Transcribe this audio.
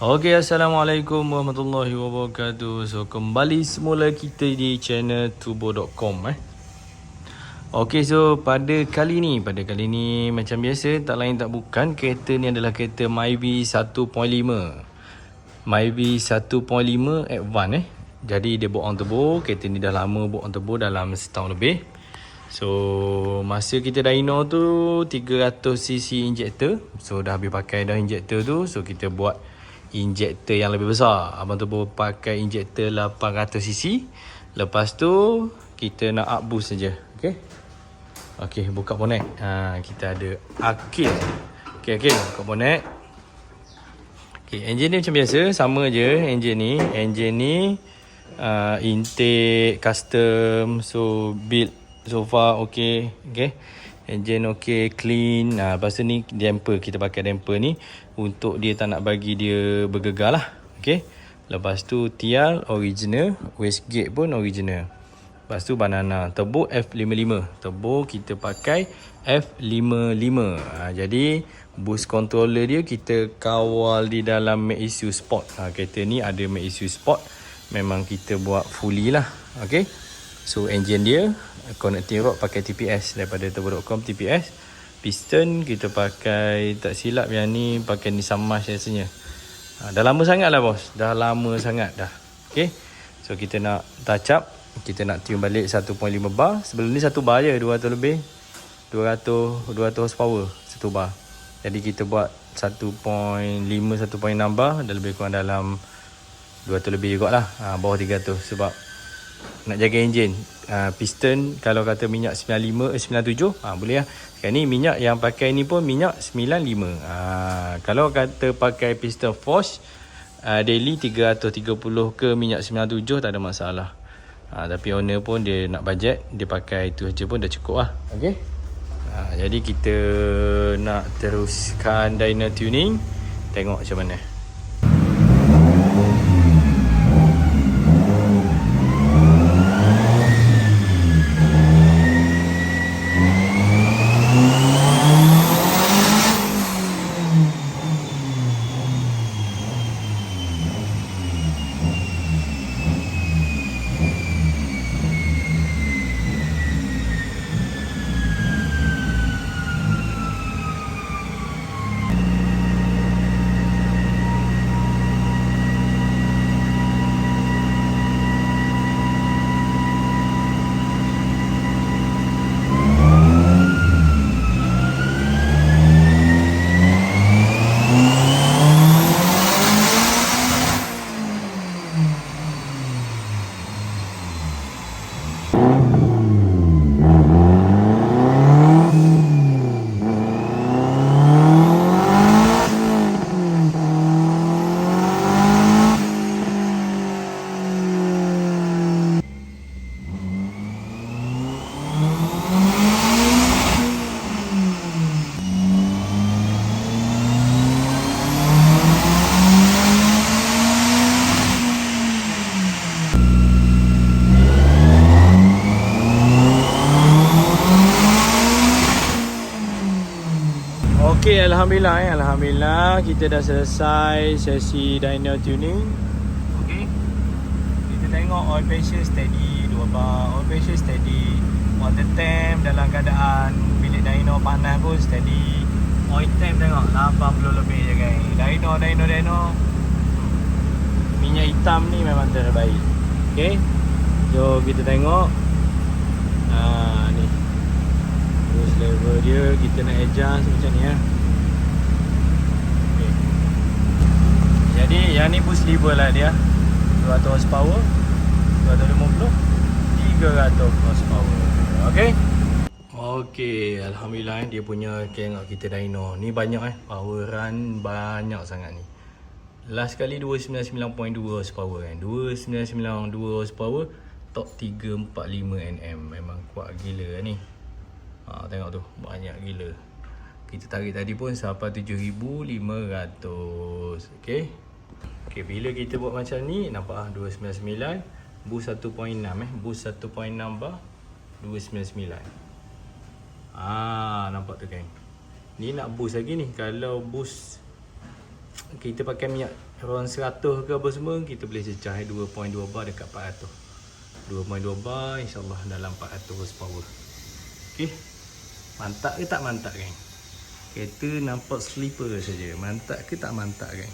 Okey, Assalamualaikum warahmatullahi wabarakatuh. So, kembali semula kita di channel Turbo.com Okey, so pada kali ni macam biasa, tak lain tak bukan, kereta ni adalah kereta Myvi 1.5. Myvi 1.5 Advance Jadi dia buat on turbo. Kereta ni dah lama buat on turbo, dalam setahun lebih. So masa kita dyno tu 300cc injector. So dah habis pakai dah injector tu. So kita buat injector yang lebih besar. Abang turbo pakai injector 800cc. Lepas tu kita nak up boost saja. Okey, buka bonet. Kita ada Akil. Okey, buka bonet. Okey, enjin ni macam biasa, sama je enjin ni. Enjin ni intake custom, so build so far okey. Enjin okey, clean. Lepas tu ni damper, kita pakai damper ni untuk dia tak nak bagi dia bergegar lah. Okey. Lepas tu tial original, wastegate pun original. Lepas tu banana, turbo F55. Turbo kita pakai F55. Jadi boost controller dia kita kawal di dalam Make ECU Sport. Kereta ni ada Make ECU Sport. Memang kita buat fully lah. Okey. So engine dia connecting rod pakai TPS daripada Turbo.com TPS. Piston kita pakai, tak silap yang ni pakai Nissan March rasanya. Dah lama sangat lah bos. Dah lama sangat dah. Okey. So kita nak touch up. Kita nak tune balik 1.5 bar. Sebelum ni 1 bar je, 200 lebih. 200 horsepower 1 bar. Jadi kita buat 1.5 1.6 bar, dah lebih kurang dalam 200 lebih juga lah. Bawah 300 sebab nak jaga enjin. Piston kalau kata minyak 97 boleh lah. Sekarang ni minyak yang pakai ni pun minyak 95. Kalau kata pakai piston Force daily 330 ke minyak 97 tak ada masalah. Tapi owner pun dia nak budget, dia pakai itu saja pun dah cukup lah. Okey. Jadi kita nak teruskan dyno tuning. Tengok macam mana. Okey, Alhamdulillah kita dah selesai sesi dyno tuning. Okey. Kita tengok oil pressure steady 2 bar, oil pressure steady. Water temp dalam keadaan bilik dyno panas pun steady. Oil temp tengok 80 lebih je guys. Dyno. Minyak hitam ni memang terbaik. Okey. So kita tengok ni boost level dia, kita nak adjust macam ni ya. Okay. Jadi yang ni boost level lah dia 200 horsepower, 250, 300 horsepower. Okey, Alhamdulillah dia punya tengok kita dyno ni banyak power run banyak sangat ni. Last kali 299.2 horsepower 299.2 horsepower, top 345 Nm. Memang kuat gila ni. Tengok tu, banyak gila. Kita tarik tadi pun sampai 7,500. Okey. Bila kita buat macam ni, nampak 299, boost 1.6 boost 1.6 bar 299. Nampak tu kan. Ni nak boost lagi ni. Kalau boost kita pakai minyak around 100 ke apa semua, kita boleh cecah 2.2 bar dekat 400. 2.2 bar insyaAllah dalam 400 horsepower. Okay, mantap ke tak mantap, geng? Kereta nampak sleeper saja. Mantap ke tak mantap, geng?